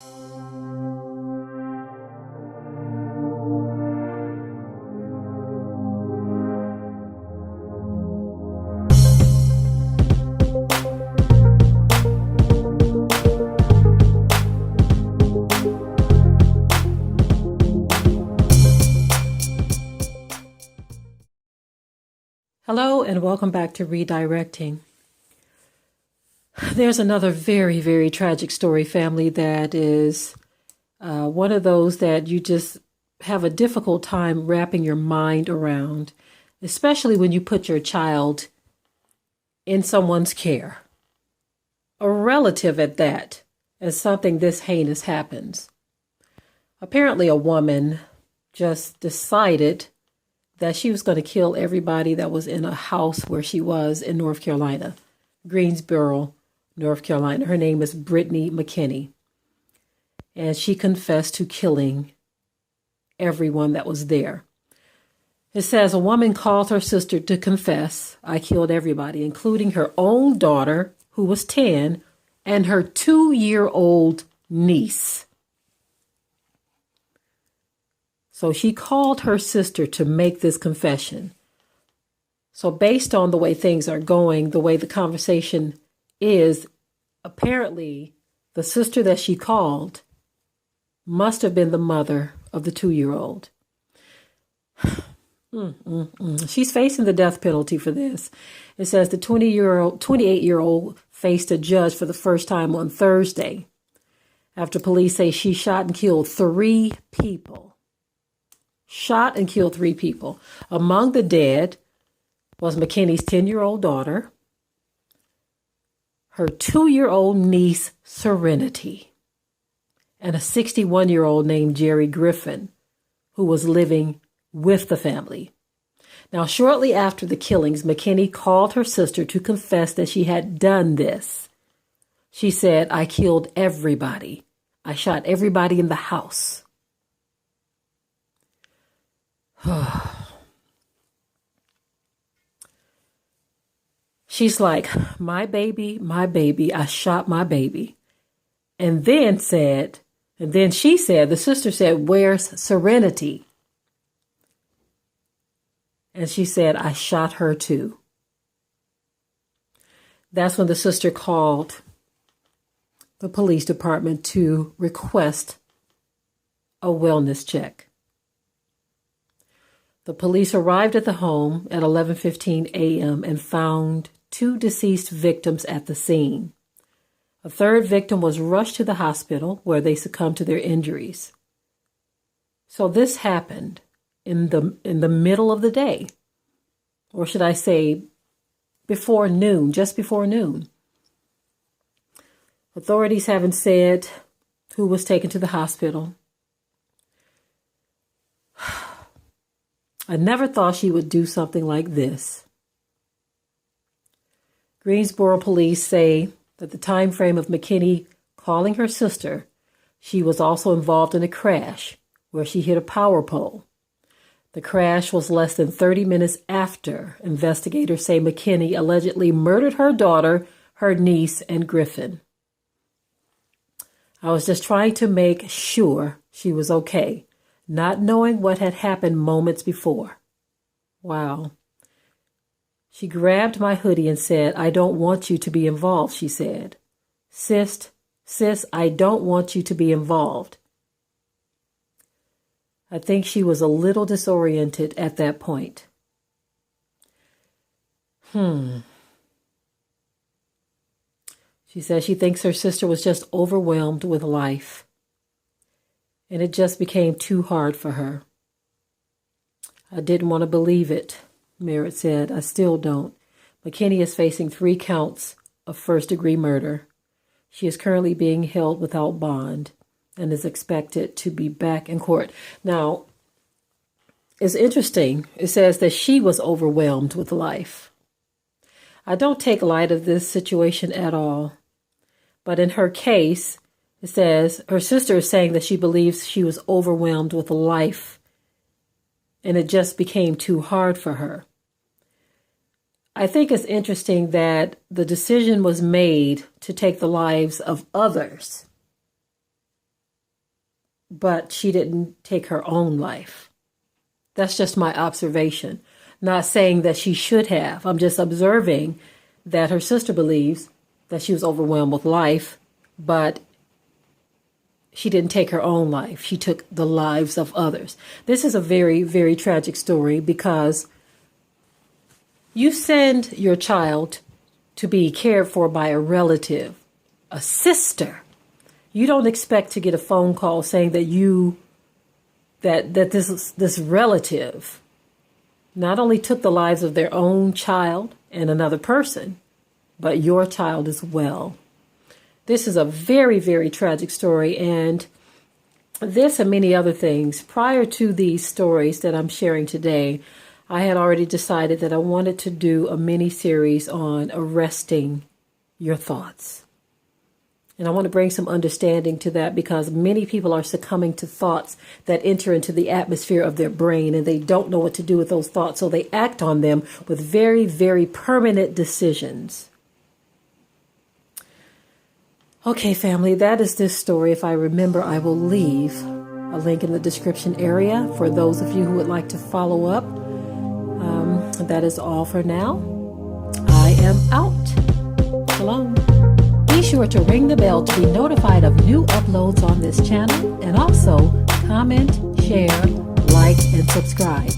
Hello and welcome back to Redirecting. There's another very, very tragic story, family, that is one of those that you just have a difficult time wrapping your mind around, especially when you put your child in someone's care, a relative at that, as something this heinous happens. Apparently, a woman just decided that she was going to kill everybody that was in a house where she was in North Carolina, Greensboro, North Carolina. Her name is Brittany McKinney. And she confessed to killing everyone that was there. It says a woman called her sister to confess, "I killed everybody," including her own daughter, who was 10, and her 2-year-old niece. So she called her sister to make this confession. So based on the way things are going, the way the conversation is, apparently the sister that she called must have been the mother of the 2-year-old. She's facing the death penalty for this. It says the 28-year-old faced a judge for the first time on Thursday after police say she shot and killed 3 people. Shot and killed 3 people. Among the dead was McKinney's 10-year-old daughter, her 2-year-old niece, Serenity, and a 61-year-old named Jerry Griffin, who was living with the family. Now, shortly after the killings, McKinney called her sister to confess that she had done this. She said, "I killed everybody. I shot everybody in the house." She's like, my baby, I shot my baby. And then she said, the sister said, "Where's Serenity?" And she said, "I shot her too." That's when the sister called the police department to request a wellness check. The police arrived at the home at 11:15 a.m. and found 2 deceased victims at the scene. A 3rd victim was rushed to the hospital where they succumbed to their injuries. So this happened in the middle of the day, or should I say before noon, just before noon. Authorities haven't said who was taken to the hospital. I never thought she would do something like this. Greensboro police say that the time frame of McKinney calling her sister, she was also involved in a crash where she hit a power pole. The crash was less than 30 minutes after investigators say McKinney allegedly murdered her daughter, her niece, and Griffin. "I was just trying to make sure she was okay, not knowing what had happened moments before." Wow. "She grabbed my hoodie and said, 'I don't want you to be involved,' she said. Sis, I don't want you to be involved." I think she was a little disoriented at that point. She says she thinks her sister was just overwhelmed with life, and it just became too hard for her. "I didn't want to believe it," Merritt said. "I still don't." McKinney is facing 3 counts of first-degree murder. She is currently being held without bond and is expected to be back in court. Now, it's interesting. It says that she was overwhelmed with life. I don't take light of this situation at all. But in her case, it says her sister is saying that she believes she was overwhelmed with life and it just became too hard for her. I think it's interesting that the decision was made to take the lives of others but she didn't take her own life. That's just my observation. Not saying that she should have. I'm just observing that her sister believes that she was overwhelmed with life, but she didn't take her own life. She took the lives of others. This is a very, very tragic story because you send your child to be cared for by a relative, a sister. You don't expect to get a phone call saying that this relative not only took the lives of their own child and another person, but your child as well. This is a very, very tragic story, and this and many other things. Prior to these stories that I'm sharing today, I had already decided that I wanted to do a mini series on arresting your thoughts. And I want to bring some understanding to that because many people are succumbing to thoughts that enter into the atmosphere of their brain and they don't know what to do with those thoughts. So they act on them with very, very permanent decisions. Okay, family, that is this story. If I remember, I will leave a link in the description area for those of you who would like to follow up. That is all for now. I am out. Shalom. Be sure to ring the bell to be notified of new uploads on this channel, and also comment, share, like, and subscribe.